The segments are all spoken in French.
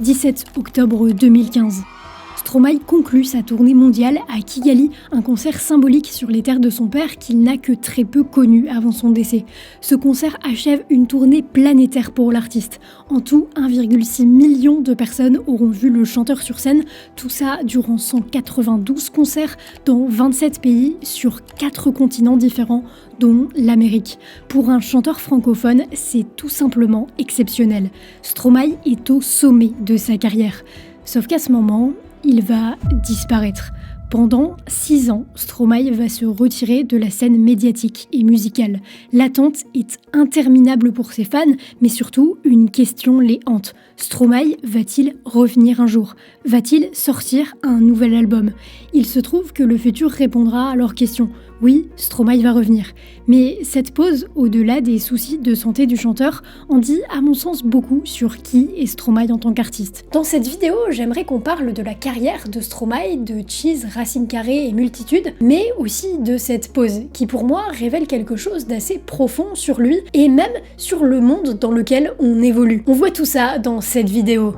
17 octobre 2015. Stromae conclut sa tournée mondiale à Kigali, un concert symbolique sur les terres de son père qu'il n'a que très peu connu avant son décès. Ce concert achève une tournée planétaire pour l'artiste. En tout, 1,6 million de personnes auront vu le chanteur sur scène, tout ça durant 192 concerts dans 27 pays sur 4 continents différents, dont l'Amérique. Pour un chanteur francophone, c'est tout simplement exceptionnel. Stromae est au sommet de sa carrière. Sauf qu'à ce moment, il va disparaître. Pendant 6 ans, Stromae va se retirer de la scène médiatique et musicale. L'attente est interminable pour ses fans, mais surtout, une question les hante. Stromae va-t-il revenir un jour ? Va-t-il sortir un nouvel album ? Il se trouve que le futur répondra à leurs questions. Oui, Stromae va revenir. Mais cette pause, au-delà des soucis de santé du chanteur, en dit à mon sens beaucoup sur qui est Stromae en tant qu'artiste. Dans cette vidéo, j'aimerais qu'on parle de la carrière de Stromae, de Cheese, Racine Carrée et Multitude, mais aussi de cette pause, qui pour moi révèle quelque chose d'assez profond sur lui, et même sur le monde dans lequel on évolue. On voit tout ça dans cette vidéo.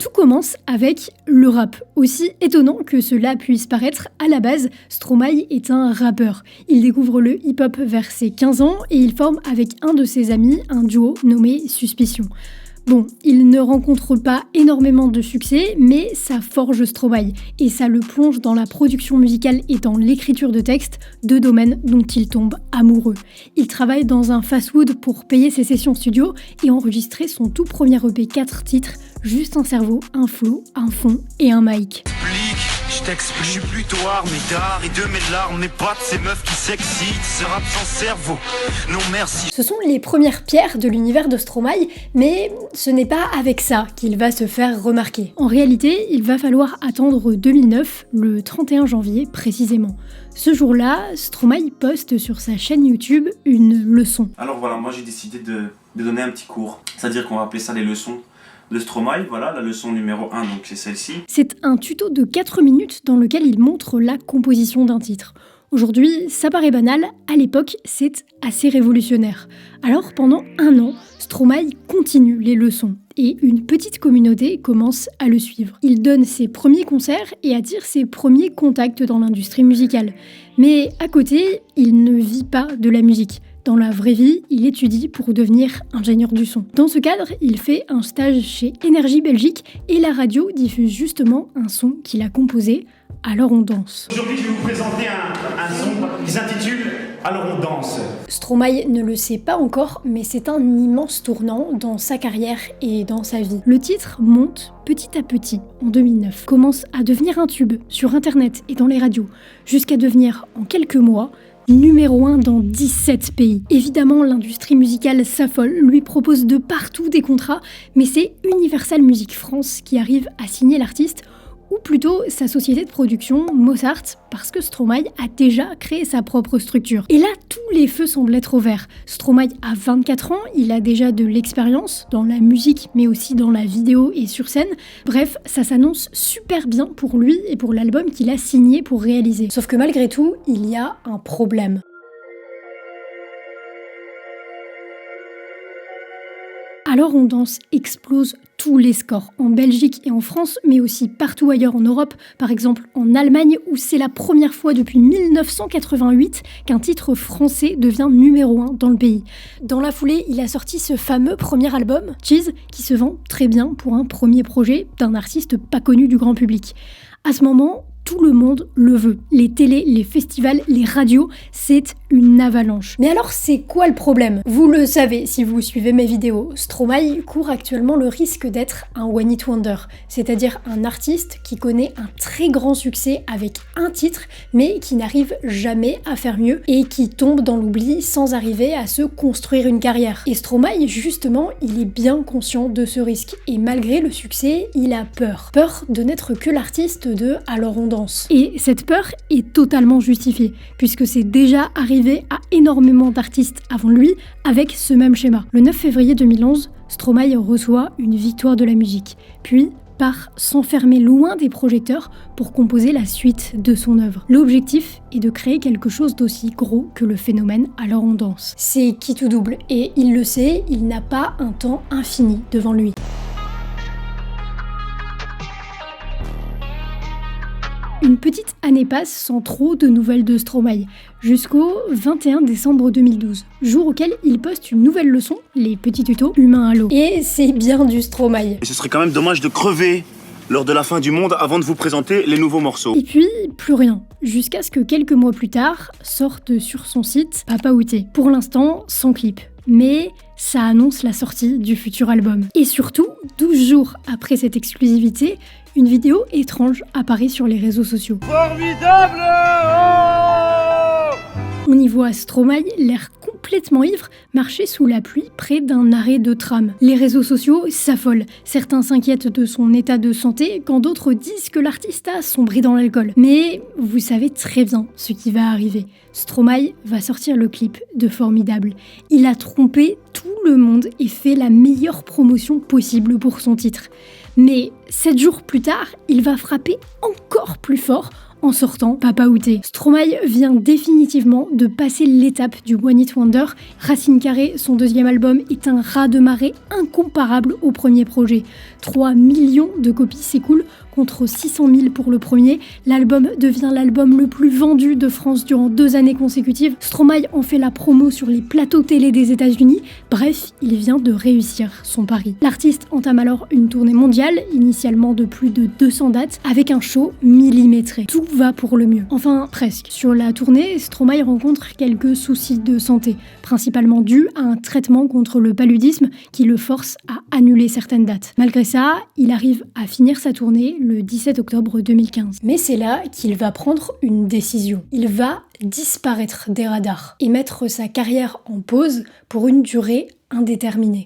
Tout commence avec le rap. Aussi étonnant que cela puisse paraître, à la base, Stromae est un rappeur. Il découvre le hip-hop vers ses 15 ans et il forme avec un de ses amis un duo nommé Suspicion. Bon, il ne rencontre pas énormément de succès, mais ça forge Stromae et ça le plonge dans la production musicale et dans l'écriture de textes, deux domaines dont il tombe amoureux. Il travaille dans un fast-food pour payer ses sessions studio et enregistrer son tout premier EP 4 titres, juste un cerveau, un flow, un fond et un mic. Je t'explique, je suis plutôt armé d'art et de mes larmes, mais pas de ces meufs qui s'excitent, ce rap sans cerveau, non merci. Ce sont les premières pierres de l'univers de Stromae, mais ce n'est pas avec ça qu'il va se faire remarquer. En réalité, il va falloir attendre 2009, le 31 janvier précisément. Ce jour-là, Stromae poste sur sa chaîne YouTube une leçon. Alors voilà, moi j'ai décidé de donner un petit cours, c'est-à-dire qu'on va appeler ça les leçons de Stromae. Voilà, la leçon numéro 1, donc c'est celle-ci. C'est un tuto de 4 minutes dans lequel il montre la composition d'un titre. Aujourd'hui, ça paraît banal, à l'époque, c'est assez révolutionnaire. Alors, pendant 1 an, Stromae continue les leçons et une petite communauté commence à le suivre. Il donne ses premiers concerts et attire ses premiers contacts dans l'industrie musicale. Mais à côté, il ne vit pas de la musique. Dans la vraie vie, il étudie pour devenir ingénieur du son. Dans ce cadre, il fait un stage chez Énergie Belgique et la radio diffuse justement un son qu'il a composé, Alors on danse. Aujourd'hui, je vais vous présenter un son qui s'intitule Alors on danse. Stromae ne le sait pas encore, mais c'est un immense tournant dans sa carrière et dans sa vie. Le titre monte petit à petit en 2009, commence à devenir un tube sur internet et dans les radios, jusqu'à devenir en quelques mois numéro 1 dans 17 pays. Évidemment, l'industrie musicale s'affole, lui propose de partout des contrats, mais c'est Universal Music France qui arrive à signer l'artiste, ou plutôt sa société de production, Mozart, parce que Stromae a déjà créé sa propre structure. Et là, tous les feux semblent être au vert. Stromae a 24 ans, il a déjà de l'expérience dans la musique, mais aussi dans la vidéo et sur scène. Bref, ça s'annonce super bien pour lui et pour l'album qu'il a signé pour réaliser. Sauf que malgré tout, il y a un problème. Alors on danse explose tous les scores, en Belgique et en France, mais aussi partout ailleurs en Europe, par exemple en Allemagne, où c'est la première fois depuis 1988 qu'un titre français devient numéro 1 dans le pays. Dans la foulée, il a sorti ce fameux premier album, Cheese, qui se vend très bien pour un premier projet d'un artiste pas connu du grand public. À ce moment, tout le monde le veut. Les télés, les festivals, les radios, c'est une avalanche. Mais alors, c'est quoi le problème ? Vous le savez si vous suivez mes vidéos, Stromae court actuellement le risque d'être un one hit wonder, c'est-à-dire un artiste qui connaît un très grand succès avec un titre, mais qui n'arrive jamais à faire mieux et qui tombe dans l'oubli sans arriver à se construire une carrière. Et Stromae, justement, il est bien conscient de ce risque et malgré le succès, il a peur. Peur de n'être que l'artiste de Alors on danse. Et cette peur est totalement justifiée, puisque c'est déjà arrivé à énormément d'artistes avant lui avec ce même schéma. Le 9 février 2011, Stromae reçoit une victoire de la musique. Puis, part s'enfermer loin des projecteurs pour composer la suite de son œuvre. L'objectif est de créer quelque chose d'aussi gros que le phénomène alors on danse. C'est qui tout double, et il le sait, il n'a pas un temps infini devant lui. Une petite année passe sans trop de nouvelles de Stromae, jusqu'au 21 décembre 2012, jour auquel il poste une nouvelle leçon, les petits tutos humains à l'eau. Et c'est bien du Stromae. Et ce serait quand même dommage de crever lors de la fin du monde avant de vous présenter les nouveaux morceaux. Et puis, plus rien, jusqu'à ce que quelques mois plus tard, sorte sur son site Papa Outé. Pour l'instant, sans clip. Mais ça annonce la sortie du futur album. Et surtout, 12 jours après cette exclusivité, une vidéo étrange apparaît sur les réseaux sociaux. Formidable! On y voit Stromae, l'air complètement ivre, marcher sous la pluie près d'un arrêt de tram. Les réseaux sociaux s'affolent. Certains s'inquiètent de son état de santé, quand d'autres disent que l'artiste a sombré dans l'alcool. Mais vous savez très bien ce qui va arriver. Stromae va sortir le clip de Formidable. Il a trompé tout le monde et fait la meilleure promotion possible pour son titre. Mais 7 jours plus tard, il va frapper encore plus fort en sortant Papa Outé. Stromae vient définitivement de passer l'étape du One Hit Wonder. Racine Carrée, son deuxième album, est un raz-de-marée incomparable au premier projet. 3 millions de copies s'écoulent contre 600 000 pour le premier. L'album devient l'album le plus vendu de France durant 2 années consécutives. Stromae en fait la promo sur les plateaux télé des États-Unis. Bref, il vient de réussir son pari. L'artiste entame alors une tournée mondiale, initialement de plus de 200 dates, avec un show millimétré. Tout va pour le mieux. Enfin, presque. Sur la tournée, Stromae rencontre quelques soucis de santé, principalement dus à un traitement contre le paludisme qui le force à annuler certaines dates. Malgré ça, il arrive à finir sa tournée le 17 octobre 2015. Mais c'est là qu'il va prendre une décision. Il va disparaître des radars et mettre sa carrière en pause pour une durée indéterminée.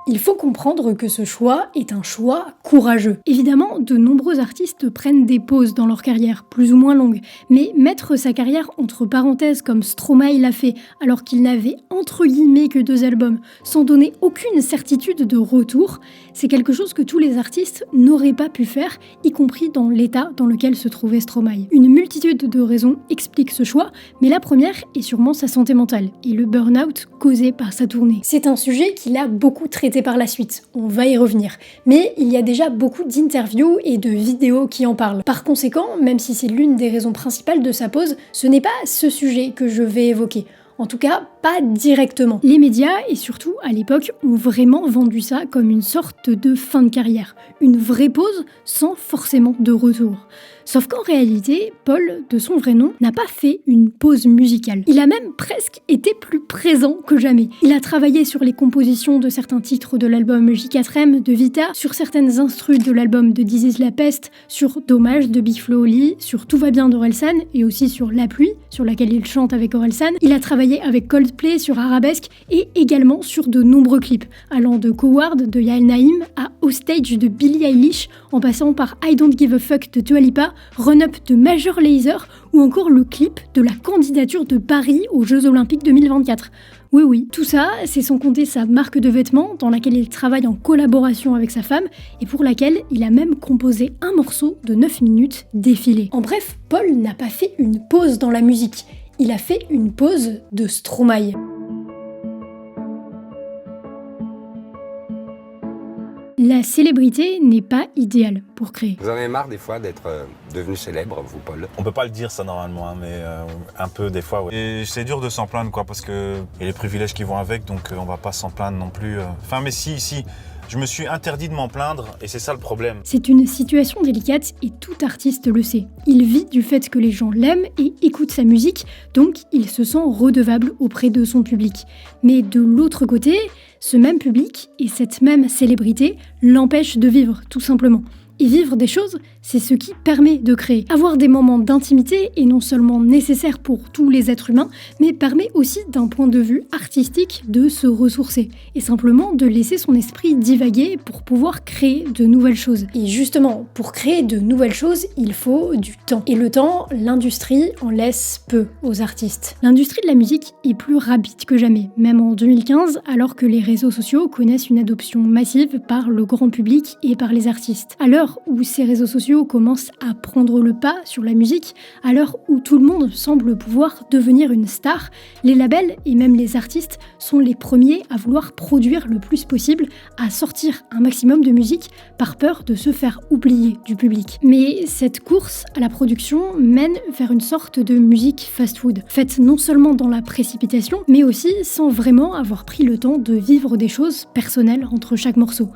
Il faut comprendre que ce choix est un choix courageux. Évidemment, de nombreux artistes prennent des pauses dans leur carrière, plus ou moins longues, mais mettre sa carrière entre parenthèses comme Stromae l'a fait, alors qu'il n'avait entre guillemets que 2 albums, sans donner aucune certitude de retour, c'est quelque chose que tous les artistes n'auraient pas pu faire, y compris dans l'état dans lequel se trouvait Stromae. Une multitude de raisons expliquent ce choix, mais la première est sûrement sa santé mentale, et le burn-out causé par sa tournée. C'est un sujet qu'il a beaucoup traité par la suite, on va y revenir. Mais il y a déjà beaucoup d'interviews et de vidéos qui en parlent. Par conséquent, même si c'est l'une des raisons principales de sa pause, ce n'est pas ce sujet que je vais évoquer. En tout cas, pas directement. Les médias, et surtout à l'époque, ont vraiment vendu ça comme une sorte de fin de carrière. Une vraie pause sans forcément de retour. Sauf qu'en réalité, Paul, de son vrai nom, n'a pas fait une pause musicale. Il a même presque été plus présent que jamais. Il a travaillé sur les compositions de certains titres de l'album J4M de Vita, sur certaines instrus de l'album de This Is La Peste, sur Dommage de Big Flo Oli, sur Tout va bien d'Orelsan et aussi sur La Pluie, sur laquelle il chante avec Orelsan. Il a travaillé avec Coldplay sur Arabesque et également sur de nombreux clips, allant de Coward de Yael Naïm à Hostage de Billie Eilish, en passant par I Don't Give a Fuck de Dua Lipa, Run Up de Major Lazer ou encore le clip de la candidature de Paris aux Jeux Olympiques 2024. Oui, tout ça, c'est sans compter sa marque de vêtements dans laquelle il travaille en collaboration avec sa femme et pour laquelle il a même composé un morceau de 9 minutes défilé. En bref, Paul n'a pas fait une pause dans la musique, il a fait une pause de Stromae. La célébrité n'est pas idéale pour créer. Vous en avez marre des fois d'être devenu célèbre, vous, Paul? On peut pas le dire ça normalement, hein, mais un peu des fois, ouais. Et c'est dur de s'en plaindre, quoi, parce que il y a les privilèges qui vont avec, donc on va pas s'en plaindre non plus. Enfin, mais si, je me suis interdit de m'en plaindre, et c'est ça le problème. C'est une situation délicate et tout artiste le sait. Il vit du fait que les gens l'aiment et écoutent sa musique, donc il se sent redevable auprès de son public. Mais de l'autre côté, ce même public et cette même célébrité l'empêchent de vivre, tout simplement. Et vivre des choses, c'est ce qui permet de créer. Avoir des moments d'intimité est non seulement nécessaire pour tous les êtres humains, mais permet aussi d'un point de vue artistique de se ressourcer et simplement de laisser son esprit divaguer pour pouvoir créer de nouvelles choses. Et justement, pour créer de nouvelles choses, il faut du temps. Et le temps, l'industrie en laisse peu aux artistes. L'industrie de la musique est plus rapide que jamais, même en 2015, alors que les réseaux sociaux connaissent une adoption massive par le grand public et par les artistes. À l'heure où ces réseaux sociaux commencent à prendre le pas sur la musique, à l'heure où tout le monde semble pouvoir devenir une star, les labels et même les artistes sont les premiers à vouloir produire le plus possible, à sortir un maximum de musique par peur de se faire oublier du public. Mais cette course à la production mène vers une sorte de musique fast-food, faite non seulement dans la précipitation, mais aussi sans vraiment avoir pris le temps de vivre des choses personnelles entre chaque morceau.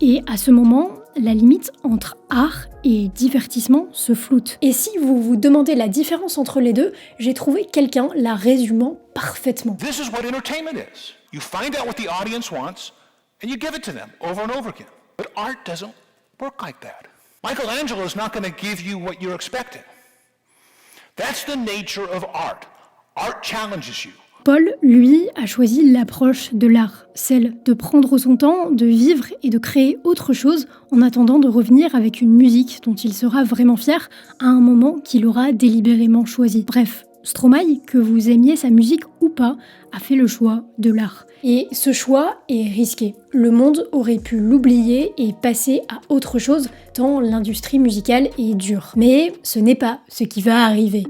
Et à ce moment, la limite entre art et divertissement se floute. Et si vous vous demandez la différence entre les deux, j'ai trouvé quelqu'un la résumant parfaitement. This is what entertainment is. You find out what the audience wants and you give it to them over and over again. But art doesn't work like that. Michelangelo is not going to give you what you're expecting. That's the nature of art. Art challenges you. Paul, lui, a choisi l'approche de l'art, celle de prendre son temps, de vivre et de créer autre chose en attendant de revenir avec une musique dont il sera vraiment fier à un moment qu'il aura délibérément choisi. Bref, Stromae, que vous aimiez sa musique ou pas, a fait le choix de l'art. Et ce choix est risqué. Le monde aurait pu l'oublier et passer à autre chose tant l'industrie musicale est dure. Mais ce n'est pas ce qui va arriver.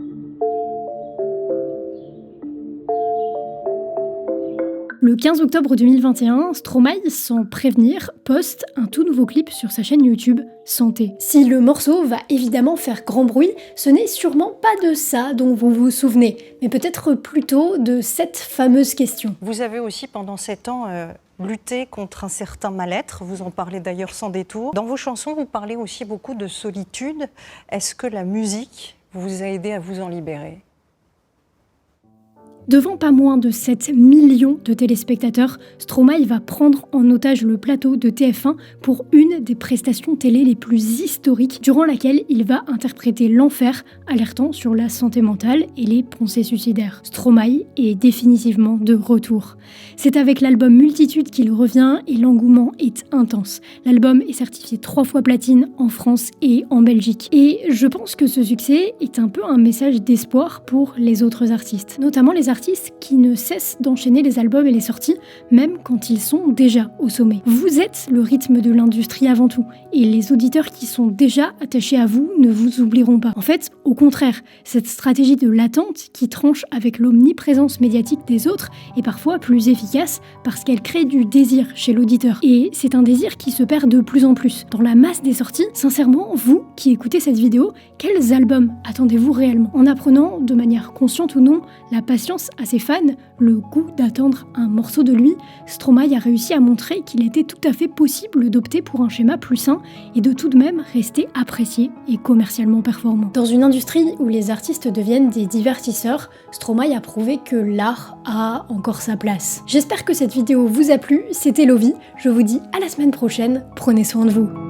Le 15 octobre 2021, Stromae, sans prévenir, poste un tout nouveau clip sur sa chaîne YouTube Santé. Si le morceau va évidemment faire grand bruit, ce n'est sûrement pas de ça dont vous vous souvenez, mais peut-être plutôt de cette fameuse question. Vous avez aussi pendant 7 ans lutté contre un certain mal-être, vous en parlez d'ailleurs sans détour. Dans vos chansons, vous parlez aussi beaucoup de solitude. Est-ce que la musique vous a aidé à vous en libérer ? Devant pas moins de 7 millions de téléspectateurs, Stromae va prendre en otage le plateau de TF1 pour une des prestations télé les plus historiques, durant laquelle il va interpréter l'enfer, alertant sur la santé mentale et les pensées suicidaires. Stromae est définitivement de retour. C'est avec l'album Multitude qu'il revient et l'engouement est intense. L'album est certifié 3 fois platine en France et en Belgique. Et je pense que ce succès est un peu un message d'espoir pour les autres artistes, notamment les artistes qui ne cessent d'enchaîner les albums et les sorties, même quand ils sont déjà au sommet. Vous êtes le rythme de l'industrie avant tout, et les auditeurs qui sont déjà attachés à vous ne vous oublieront pas. En fait, au contraire, cette stratégie de l'attente qui tranche avec l'omniprésence médiatique des autres est parfois plus efficace parce qu'elle crée du désir chez l'auditeur. Et c'est un désir qui se perd de plus en plus. Dans la masse des sorties, sincèrement, vous qui écoutez cette vidéo, quels albums attendez-vous réellement ? En apprenant, de manière consciente ou non, la patience à ses fans, le goût d'attendre un morceau de lui, Stromae a réussi à montrer qu'il était tout à fait possible d'opter pour un schéma plus sain et de tout de même rester apprécié et commercialement performant. Dans une industrie où les artistes deviennent des divertisseurs, Stromae a prouvé que l'art a encore sa place. J'espère que cette vidéo vous a plu, c'était Lovie, je vous dis à la semaine prochaine, prenez soin de vous.